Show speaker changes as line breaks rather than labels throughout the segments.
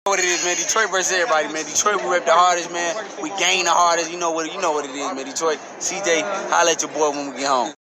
What it is, man. Detroit versus everybody, man. Detroit, we rep the hardest, man. We gain the hardest. You know what it is, man. Detroit, CJ, holla at your boy when we get home.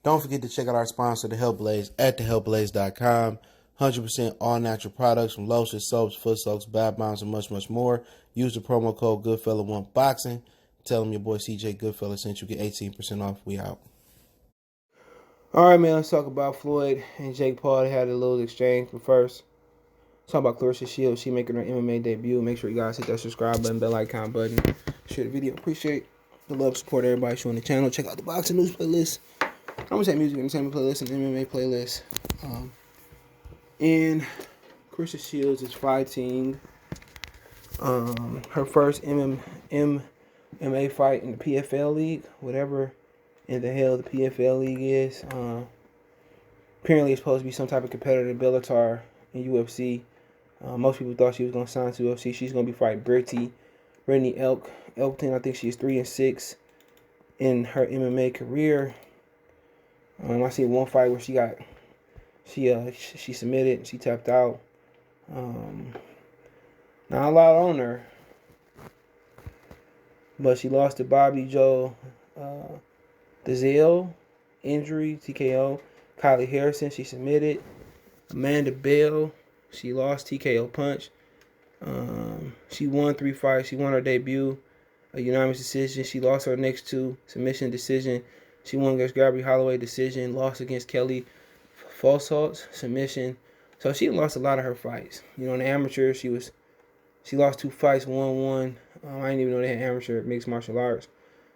Don't forget to check out our sponsor, The Health Blaze, at thehealthblaze.com. 100% all natural products from lotions, soaps, foot soaks, bath bombs, and much, much more. Use the promo code Goodfella1Boxing. Tell them your boy CJ Goodfella sent you. Get 18% off. We out. All right, man. Let's talk about Floyd and Jake Paul. They had a little exchange. But first, talk about Claressa Shields. She making her MMA debut. Make sure you guys hit that subscribe button, bell icon button. Share the video. Appreciate the love, support, everybody showing the channel. Check out the boxing news playlist. I'm going to say music entertainment playlist and MMA playlist. And Claressa Shields is fighting her first MMA fight in the PFL League. Whatever in the hell the PFL League is. Apparently it's supposed to be some type of competitor to Bellator and UFC. Most people thought she was going to sign to UFC. She's going to be fighting Brittany Elkton. I think she's 3-6 in her MMA career. I see one fight where she submitted, she tapped out. Not a lot on her, but she lost to Bobby Joe Dazile, injury, TKO. Kylie Harrison, she submitted. Amanda Bell, she lost, TKO punch. She won 3 fights. She won her debut, a unanimous decision. She lost her next 2, submission decision. She won against Gabby Holloway, decision. Lost against Kelly Falsholtz, submission. So she lost a lot of her fights. You know, in the amateur, she lost 2 fights, won 1. I didn't even know they had amateur mixed martial arts.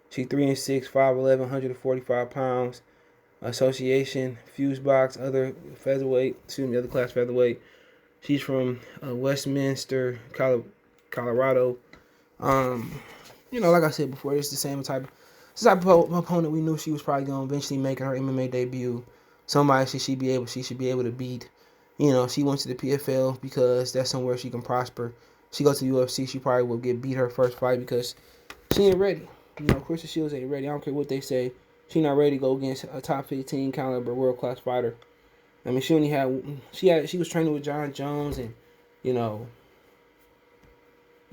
She 3-6, 5'11", 145 pounds. Association, Fuse Box, other class featherweight. She's from Westminster, Colorado. You know, like I said before, it's the same type of opponent we knew she was probably going to eventually make her MMA debut. Somebody she should be able to beat. You know, she went to the PFL because that's somewhere she can prosper. She goes to the UFC, she probably will beat her first fight because she ain't ready. You know, Claressa Shields ain't ready. I don't care what they say. She not ready to go against a top 15 caliber world class fighter. I mean, she was training with John Jones and,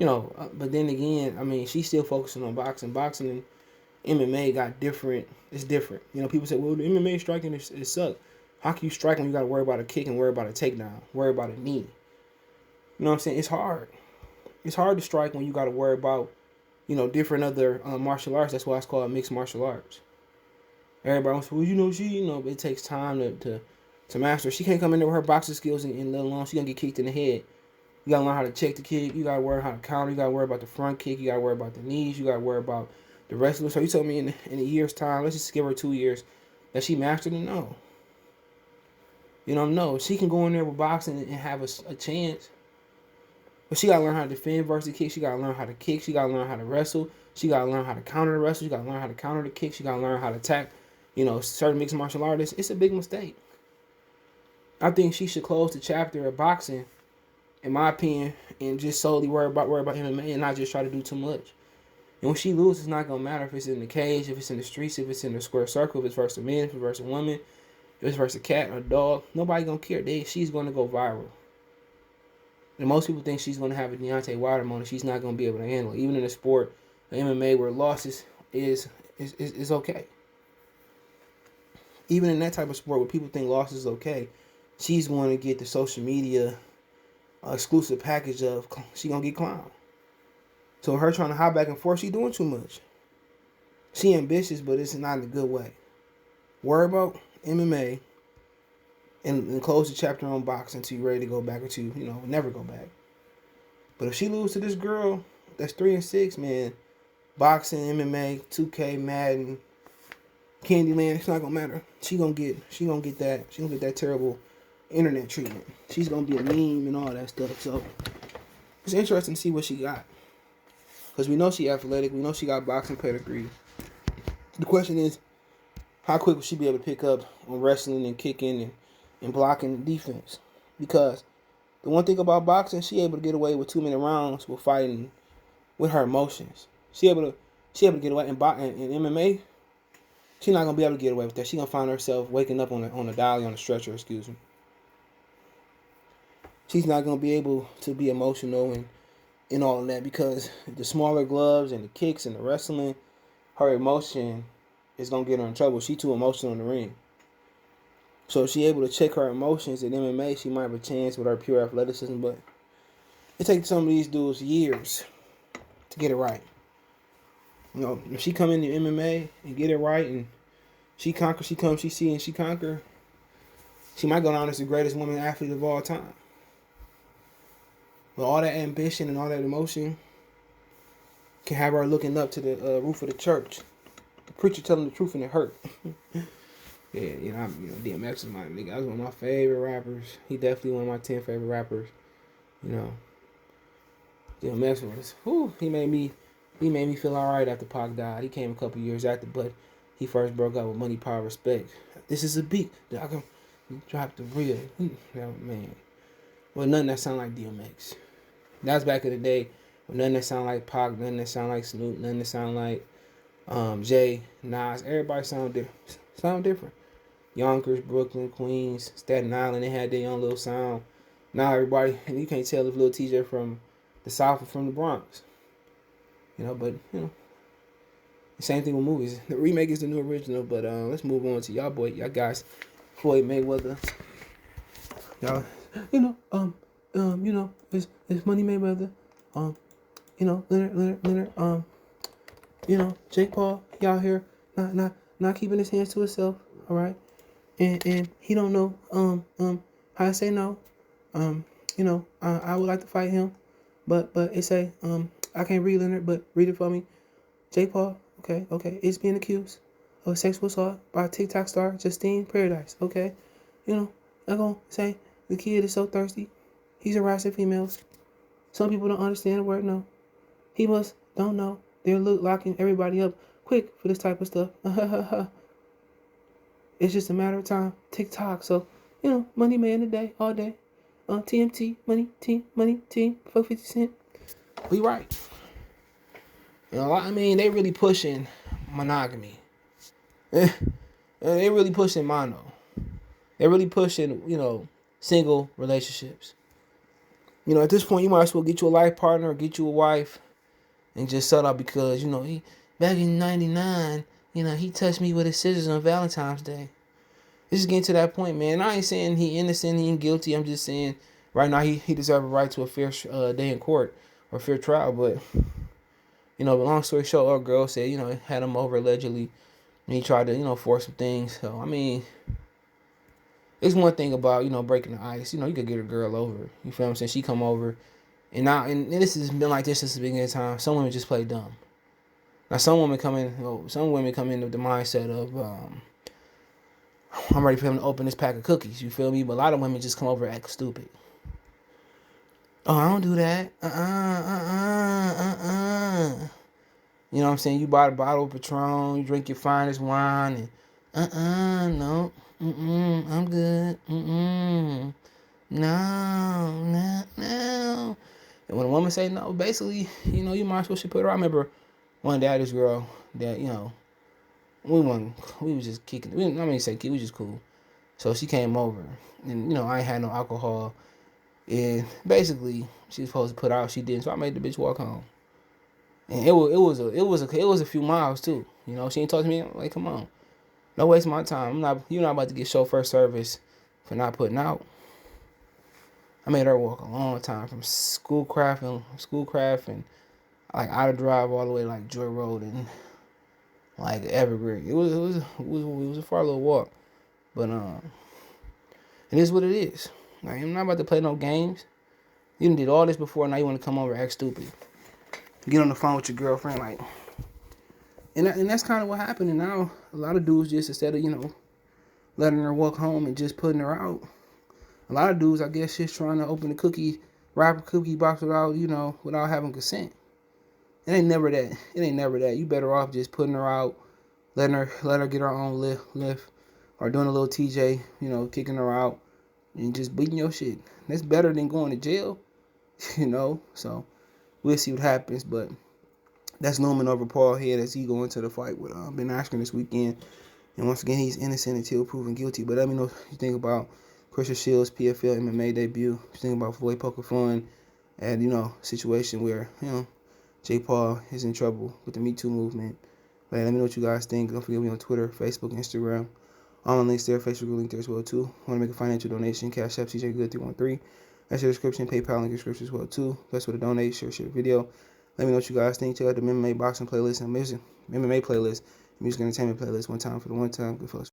but then again, I mean, she's still focusing on boxing. Boxing and MMA it's different. You know, people say, well, the MMA striking it sucks. How can you strike when you got to worry about a kick and worry about a takedown, worry about a knee? You know what I'm saying? It's hard. It's hard to strike when you got to worry about, different other martial arts. That's why it's called mixed martial arts. Everybody wants to, well, it takes time to master. She can't come in there with her boxing skills and let alone she going to get kicked in the head. You got to learn how to check the kick. You got to learn how to counter. You got to worry about the front kick. You got to worry about the knees. You got to worry about the wrestler. So you told me in a year's time, let's just give her 2 years, that she mastered it? No. No. She can go in there with boxing and have a chance. But she got to learn how to defend versus kick. She got to learn how to kick. She got to learn how to wrestle. She got to learn how to counter the wrestle. She got to learn how to counter the kick. She got to learn how to attack, certain mixed martial artists. It's a big mistake. I think she should close the chapter of boxing, in my opinion, and just solely worry about MMA and not just try to do too much. And when she loses, it's not going to matter if it's in the cage, if it's in the streets, if it's in the square circle, if it's versus a man, if it's versus a woman, if it's versus a cat or a dog. Nobody going to care. She's going to go viral. And most people think she's going to have a Deontay Wilder moment. She's not going to be able to handle it. Even in a sport, MMA, where losses is okay. Even in that type of sport where people think loss is okay, she's going to get the social media exclusive package of she going to get clowned. So her trying to hop back and forth, she doing too much. She ambitious, but it's not in a good way. Worry about MMA and close the chapter on boxing until you're ready to go back, until never go back. But if she loses to this girl that's 3-6, man, boxing, MMA, 2K, Madden, Candyland, it's not gonna matter. She gonna get that terrible internet treatment. She's gonna be a meme and all that stuff. So it's interesting to see what she got. Because we know she athletic, we know she got boxing pedigree. The question is, how quick will she be able to pick up on wrestling and kicking and blocking and defense? Because the one thing about boxing, she able to get away with 2 minute rounds with fighting with her emotions. She able to get away in MMA. She's not gonna be able to get away with that. She gonna find herself waking up on a dolly on a stretcher. Excuse me. she's not gonna be able to be emotional and all of that, because the smaller gloves and the kicks and the wrestling, her emotion is gonna get her in trouble. She too emotional in the ring. So if she able to check her emotions in MMA, she might have a chance with her pure athleticism. But it takes some of these dudes years to get it right. You know, if she come into MMA and get it right, and she conquer, she comes, she see, and she conquer, she might go down as the greatest woman athlete of all time. But all that ambition and all that emotion can have her looking up to the roof of the church. The preacher telling the truth and it hurt. Yeah, DMX is my nigga. That was one of my favorite rappers. He definitely one of my 10 favorite rappers. You know, DMX was, he made me feel alright after Pac died. He came a couple years after, but he first broke up with Money, Power, Respect. This is a beat that I can drop the real. Man. Well, nothing that sound like DMX. That was back in the day when nothing that sound like Pac, nothing that sound like Snoop, nothing that sound like Jay, Nas. Everybody sound different. Yonkers, Brooklyn, Queens, Staten Island, they had their own little sound. Now everybody, and you can't tell if Lil TJ from the South or from the Bronx. But the same thing with movies. The remake is the new original, but let's move on to y'all guys, Floyd Mayweather. Y'all, it's Money Mayweather. Leonard, Jake Paul, he out here not keeping his hands to himself, all right? And he don't know how to say no. I would like to fight him, but it say I can't read Leonard, but read it for me. Jake Paul, okay, is being accused of sexual assault by TikTok star Justine Paradise, okay? I'm gonna say the kid is so thirsty, he's harassing females. Some people don't understand the word no. He must don't know. They're locking everybody up quick for this type of stuff. It's just a matter of time. TikTok. So, money man today, all day. TMT, money, team, 50 Cent. We right. They really pushing monogamy. They really pushing mono. They're really pushing, single relationships. At this point, you might as well get you a life partner or get you a wife and just settle up because, he back in 99, he touched me with his scissors on Valentine's Day. This is getting to that point, man. I ain't saying he innocent, he ain't guilty. I'm just saying right now he deserves a right to a fair day in court or fair trial. But, but long story short, our girl said, had him over allegedly. And he tried to, force some things. So, it's one thing about, breaking the ice. You could get a girl over. You feel what I'm saying? She come over. And this has been like this since the beginning of time. Some women just play dumb. Now, some women come in with the mindset of, I'm ready for him to open this pack of cookies. You feel me? But a lot of women just come over and act stupid. Oh, I don't do that. You know what I'm saying? You buy a bottle of Patron, you drink your finest wine, and no. I'm good. No. And when a woman say no, basically, you might as well should put her out. I remember one day I had this girl that, we was just kicking. We just cool. So she came over, and I ain't had no alcohol, and basically she was supposed to put out. She didn't, so I made the bitch walk home. And it was a few miles too. She ain't talk to me. I'm like, come on, don't waste my time. You're not about to get chauffeur service for not putting out. I made her walk a long time from Schoolcraft and like out of drive all the way like Joy Road and like Evergreen. It was a far little walk, but it is what it is. Like, I'm not about to play no games. You done did all this before, now you want to come over and act stupid. Get on the phone with your girlfriend, like, and that's kind of what happened. And now a lot of dudes just instead of letting her walk home and just putting her out. A lot of dudes, I guess, just trying to open the wrap a cookie box without having consent. It ain't never that. You better off just putting her out, let her get her own lift, or doing a little TJ, kicking her out, and just beating your shit. That's better than going to jail, So we'll see what happens, but that's looming over Paul head as he go into the fight with Ben Askren this weekend. And once again, he's innocent until proven guilty. But let me know what you think about Christian Shields PFL MMA debut. Just thinking about Floyd poking fun at, situation where, Jake Paul is in trouble with the Me Too movement. But let me know what you guys think. Don't forget me on Twitter, Facebook, Instagram. All my links there, Facebook link there as well too. Want to make a financial donation? Cash App CJ Good 313. That's your description. PayPal link in the description as well too. Best way to donate. Share the video. Let me know what you guys think. Check out the MMA boxing playlist and music, MMA playlist, music entertainment playlist. One time for the one time. Good folks.